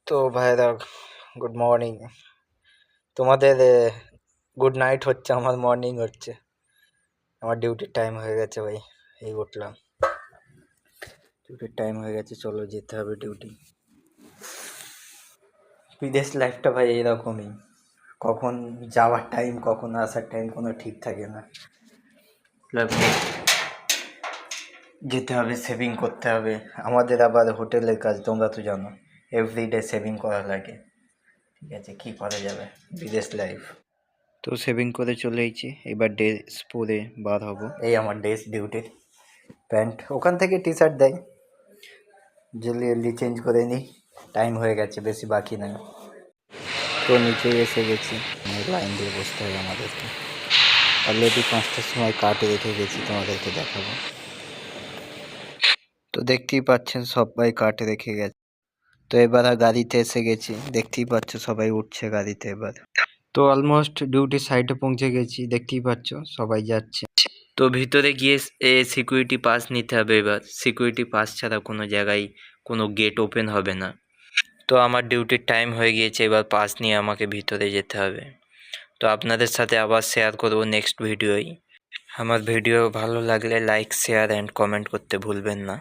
তো ভাইরা, good morning. তোমাদের গুড নাইট হচ্ছে, আমার মর্নিং হচ্ছে। আমার ডিউটির টাইম হয়ে গেছে ভাই, এই উঠলাম। ডিউটির টাইম হয়ে গেছে, চলো যেতে হবে ডিউটি। বিদেশ লাইফটা ভাই এইরকমই, কখন যাওয়ার টাইম কখন আসার টাইম কোনো ঠিক থাকে না। যেতে হবে, সেভিং করতে হবে। আমাদের আবার হোটেলের কাজ, তোমরা তো জানো, এভরিডে সেভিং করা লাগে। ঠিক আছে, কী করা যাবে, বিদেশ লাইফ। তো সেভিং করে চলে এসেছি, এবার ড্রেস পরে বার হব। এই আমার ড্রেস, ডিউটির প্যান্ট, ওখান থেকে টি শার্ট দেয়, জলদি চেঞ্জ করে নিই। টাইম হয়ে গেছে, বেশি বাকি নাই। তো নিচে এসে গেছি, লাইন দিয়ে বসতে হবে আমাদেরকে। অলরেডি 5টার সময় কাটে রেখে গেছি, তোমাদেরকে দেখাবো। তো দেখতেই পাচ্ছেন সবাই কাটে রেখে গেছে। তো এবার গাড়িতে এসে গেছি, দেখতেই পাচ্ছ সবাই উঠছে গাড়িতে এবার। তো অলমোস্ট ডিউটি সাইডে পৌঁছে গেছি, দেখতেই পাচ্ছ সবাই যাচ্ছে। তো ভিতরে গিয়ে সিকিউরিটি পাস নিতে হবে। এবার সিকিউরিটি পাস ছাড়া কোনো জায়গায় কোনো গেট ওপেন হবে না। তো আমার ডিউটির টাইম হয়ে গিয়েছে, এবার পাস নিয়ে আমাকে ভিতরে যেতে হবে। তো আপনাদের সাথে আবার শেয়ার করব নেক্সট ভিডিওয়। আমার ভিডিও ভালো লাগলে লাইক, শেয়ার অ্যান্ড কমেন্ট করতে ভুলবেন না।